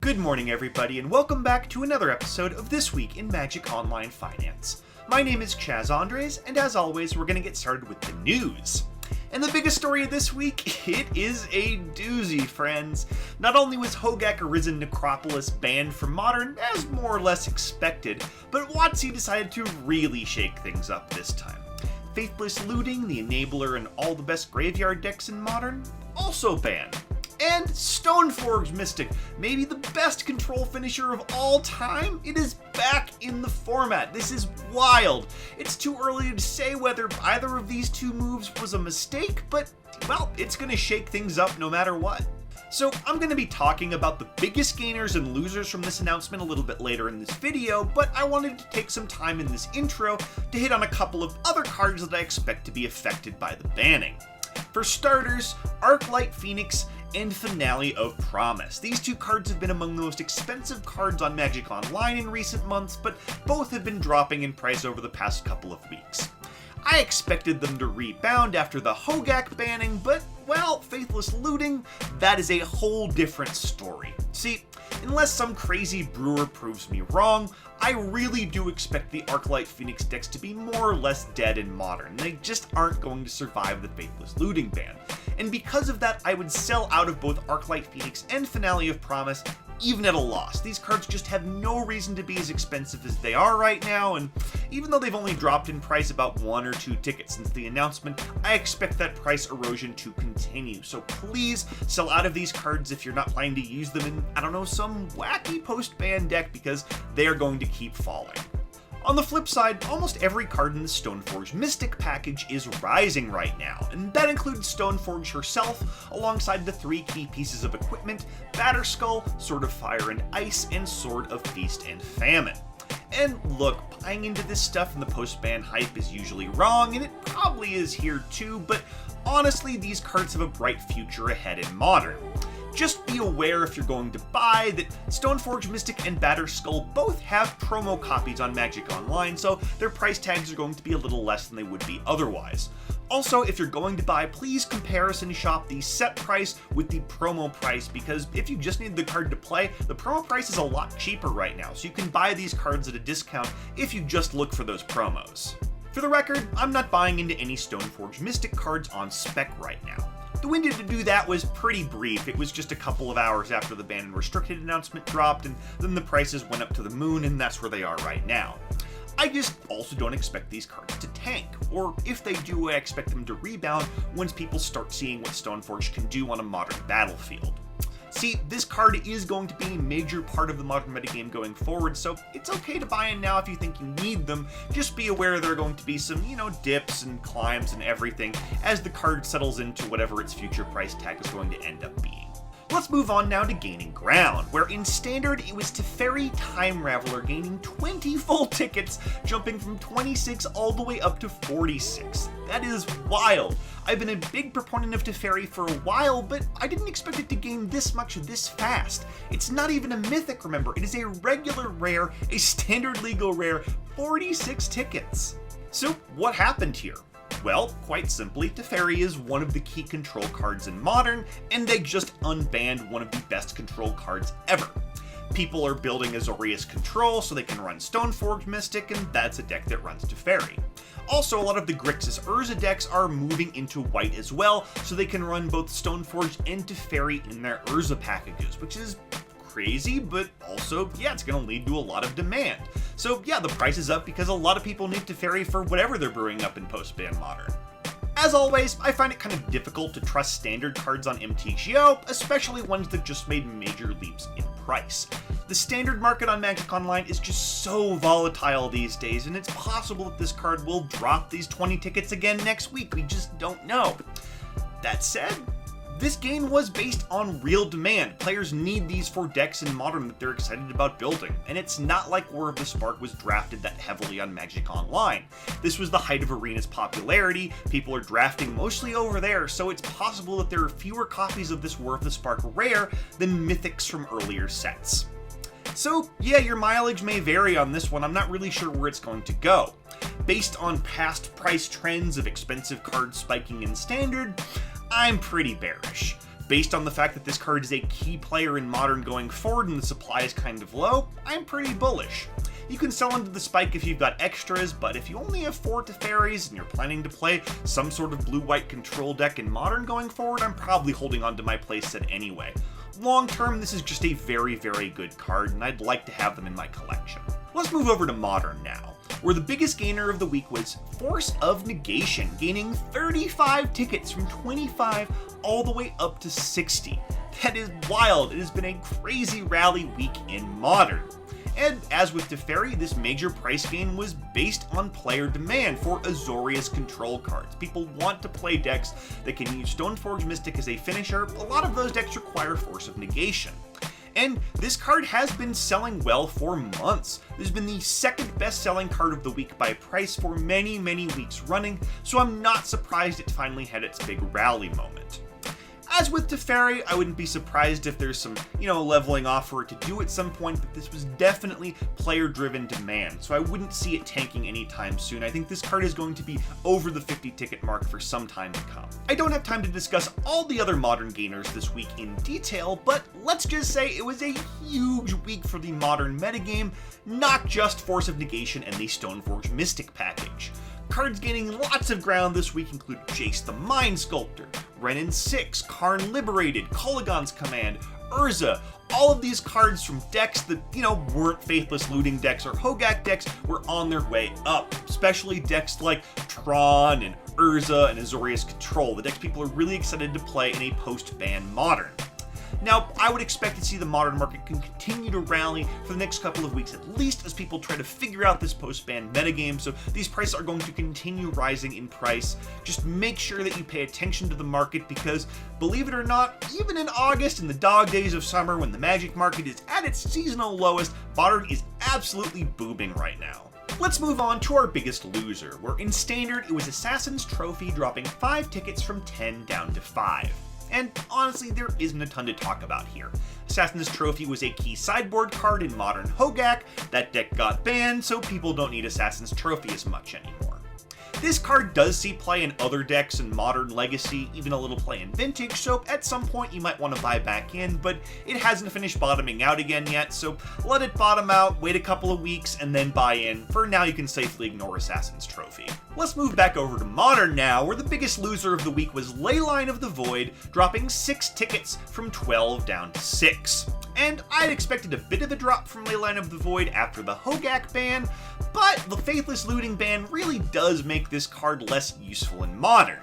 Good morning, everybody, and welcome back to another episode of This Week in Magic Online Finance. My name is Chaz Andres, and as always, we're going to get started with the news. And the biggest story of this week, it is a doozy, friends. Not only was Hogak Arisen Necropolis banned from Modern, as more or less expected, but WotC decided to really shake things up this time. Faithless Looting, the Enabler, and all the best graveyard decks in Modern, also banned. And Stoneforge Mystic, maybe the best control finisher of all time, it is back in the format. This is wild. It's too early to say whether either of these two moves was a mistake, but, well, it's going to shake things up no matter what. So I'm going to be talking about the biggest gainers and losers from this announcement a little bit later in this video, but I wanted to take some time in this intro to hit on a couple of other cards that I expect to be affected by the banning. For starters, Arclight Phoenix and Finale of Promise. These two cards have been among the most expensive cards on Magic Online in recent months, but both have been dropping in price over the past couple of weeks. I expected them to rebound after the Hogak banning, but, well, Faithless Looting, that is a whole different story. See, unless some crazy brewer proves me wrong, I really do expect the Arclight Phoenix decks to be more or less dead in Modern. They just aren't going to survive the Faithless Looting ban. And because of that, I would sell out of both Arclight Phoenix and Finale of Promise, even at a loss. These cards just have no reason to be as expensive as they are right now, and even though they've only dropped in price about 1 or 2 tickets since the announcement, I expect that price erosion to continue. So please sell out of these cards if you're not planning to use them in, I don't know, some wacky post-ban deck, because they are going to keep falling. On the flip side, almost every card in the Stoneforge Mystic package is rising right now, and that includes Stoneforge herself, alongside the 3 key pieces of equipment, Batterskull, Sword of Fire and Ice, and Sword of Feast and Famine. And look, buying into this stuff in the post-ban hype is usually wrong, and it probably is here too, but honestly, these cards have a bright future ahead in Modern. Just be aware if you're going to buy that Stoneforge Mystic and Batterskull both have promo copies on Magic Online, so their price tags are going to be a little less than they would be otherwise. Also, if you're going to buy, please comparison shop the set price with the promo price, because if you just need the card to play, the promo price is a lot cheaper right now, so you can buy these cards at a discount if you just look for those promos. For the record, I'm not buying into any Stoneforge Mystic cards on spec right now. The window to do that was pretty brief. It was just a couple of hours after the ban and restricted announcement dropped, and then the prices went up to the moon, and that's where they are right now. I just also don't expect these cards to tank, or if they do, I expect them to rebound once people start seeing what Stoneforge can do on a modern battlefield. See, this card is going to be a major part of the modern metagame going forward, so it's okay to buy in now if you think you need them. Just be aware there are going to be some, dips and climbs and everything as the card settles into whatever its future price tag is going to end up being. Let's move on now to gaining ground, where in Standard it was Teferi Time Raveler gaining 20 full tickets, jumping from 26 all the way up to 46. That is wild. I've been a big proponent of Teferi for a while, but I didn't expect it to gain this much this fast. It's not even a mythic, remember, it is a regular rare, a standard legal rare, 46 tickets. So what happened here? Well, quite simply, Teferi is one of the key control cards in Modern, and they just unbanned one of the best control cards ever. People are building Azorius Control so they can run Stoneforge Mystic, and that's a deck that runs Teferi. Also, a lot of the Grixis Urza decks are moving into white as well, so they can run both Stoneforge and Teferi in their Urza packages, which is crazy, but also, yeah, it's going to lead to a lot of demand. So yeah, the price is up because a lot of people need Teferi for whatever they're brewing up in post-ban Modern. As always, I find it kind of difficult to trust standard cards on MTGO, especially ones that just made major leaps in price. The standard market on Magic Online is just so volatile these days, and it's possible that this card will drop these 20 tickets again next week. We just don't know. That said, this game was based on real demand. Players need these for decks in Modern that they're excited about building, and it's not like War of the Spark was drafted that heavily on Magic Online. This was the height of Arena's popularity, people are drafting mostly over there, so it's possible that there are fewer copies of this War of the Spark rare than mythics from earlier sets. So yeah, your mileage may vary on this one, I'm not really sure where it's going to go. Based on past price trends of expensive cards spiking in Standard, I'm pretty bearish. Based on the fact that this card is a key player in Modern going forward and the supply is kind of low, I'm pretty bullish. You can sell into the spike if you've got extras, but if you only have 4 Teferis and you're planning to play some sort of blue-white control deck in Modern going forward, I'm probably holding on to my playset anyway. Long term, this is just a very, very good card, and I'd like to have them in my collection. Let's move over to Modern now, where the biggest gainer of the week was Force of Negation, gaining 35 tickets from 25 all the way up to 60. That is wild. It has been a crazy rally week in Modern. And as with Teferi, this major price gain was based on player demand for Azorius control cards. People want to play decks that can use Stoneforge Mystic as a finisher. A lot of those decks require Force of Negation. And this card has been selling well for months. This has been the second best-selling card of the week by price for many, many weeks running, so I'm not surprised it finally had its big rally moment. As with Teferi, I wouldn't be surprised if there's some, leveling off for it to do at some point, but this was definitely player-driven demand, so I wouldn't see it tanking anytime soon. I think this card is going to be over the 50 ticket mark for some time to come. I don't have time to discuss all the other Modern gainers this week in detail, but let's just say it was a huge week for the Modern metagame, not just Force of Negation and the Stoneforge Mystic package. Cards gaining lots of ground this week include Jace the Mind Sculptor, Renin 6, Karn Liberated, Kolaghan's Command, Urza. All of these cards from decks that, weren't Faithless Looting decks or Hogak decks were on their way up, especially decks like Tron and Urza and Azorius Control, the decks people are really excited to play in a post-ban Modern. Now, I would expect to see the Modern market continue to rally for the next couple of weeks at least as people try to figure out this post-ban metagame, so these prices are going to continue rising in price. Just make sure that you pay attention to the market because, believe it or not, even in August, in the dog days of summer when the Magic market is at its seasonal lowest, Modern is absolutely booming right now. Let's move on to our biggest loser, where in Standard it was Assassin's Trophy dropping 5 tickets from 10 down to 5. And honestly, there isn't a ton to talk about here. Assassin's Trophy was a key sideboard card in Modern Hogak. That deck got banned, so people don't need Assassin's Trophy as much anymore. This card does see play in other decks in Modern Legacy, even a little play in Vintage, so at some point you might want to buy back in, but it hasn't finished bottoming out again yet, so let it bottom out, wait a couple of weeks, and then buy in. For now, you can safely ignore Assassin's Trophy. Let's move back over to Modern now, where the biggest loser of the week was Leyline of the Void, dropping 6 tickets from 12 down to 6. And I'd expected a bit of a drop from Leyline of the Void after the Hogak ban, but the Faithless Looting ban really does make this card less useful in Modern.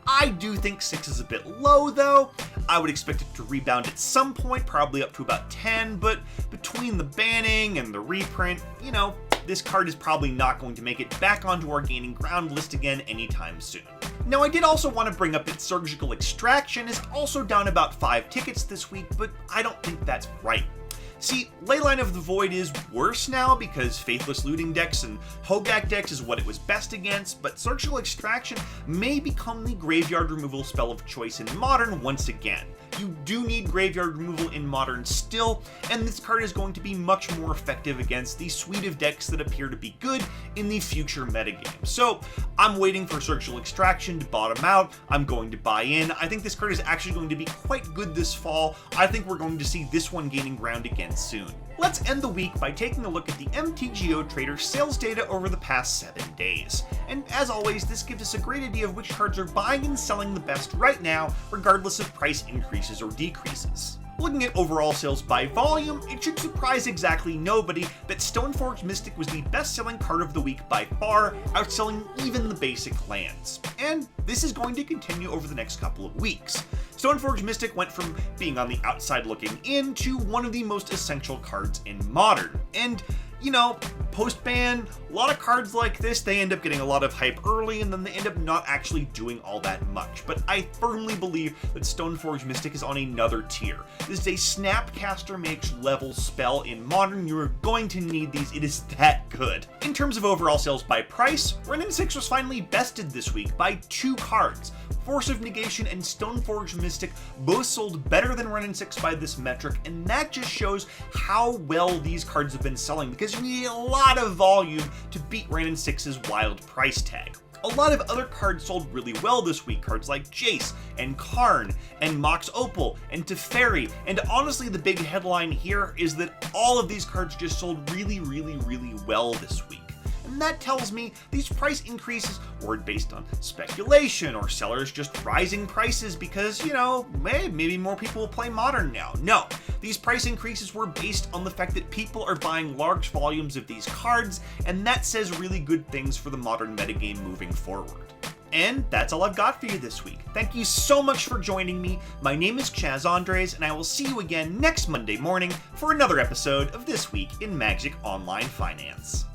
I do think 6 is a bit low though. I would expect it to rebound at some point, probably up to about 10, but between the banning and the reprint, this card is probably not going to make it back onto our gaining ground list again anytime soon. Now, I did also want to bring up that Surgical Extraction is also down about 5 tickets this week, but I don't think that's right. See, Leyline of the Void is worse now because Faithless Looting decks and Hogak decks is what it was best against, but Surgical Extraction may become the graveyard removal spell of choice in Modern once again. You do need graveyard removal in Modern still, and this card is going to be much more effective against the suite of decks that appear to be good in the future metagame. So I'm waiting for Surgical Extraction to bottom out. I'm going to buy in. I think this card is actually going to be quite good this fall. I think we're going to see this one gaining ground again soon. Let's end the week by taking a look at the MTGO Trader sales data over the past 7 days. And as always, this gives us a great idea of which cards are buying and selling the best right now, regardless of price increases or decreases. Looking at overall sales by volume, it should surprise exactly nobody that Stoneforge Mystic was the best-selling card of the week by far, outselling even the basic lands. And this is going to continue over the next couple of weeks. Stoneforge Mystic went from being on the outside looking in to one of the most essential cards in Modern. And post-ban, a lot of cards like this, they end up getting a lot of hype early and then they end up not actually doing all that much. But I firmly believe that Stoneforge Mystic is on another tier. This is a Snapcaster Mage level spell in Modern. You're going to need these. It is that good. In terms of overall sales by price, Renin 6 was finally bested this week by 2 cards. Force of Negation and Stoneforge Mystic both sold better than Renin 6 by this metric, and that just shows how well these cards have been selling because you need a lot of volume to beat Renin 6's wild price tag. A lot of other cards sold really well this week, cards like Jace, and Karn, and Mox Opal, and Teferi, and honestly the big headline here is that all of these cards just sold really well this week. And that tells me these price increases weren't based on speculation or sellers just rising prices because, you know, maybe more people will play Modern now. No, these price increases were based on the fact that people are buying large volumes of these cards, and that says really good things for the Modern metagame moving forward. And that's all I've got for you this week. Thank you so much for joining me. My name is Chaz Andres, and I will see you again next Monday morning for another episode of This Week in Magic Online Finance.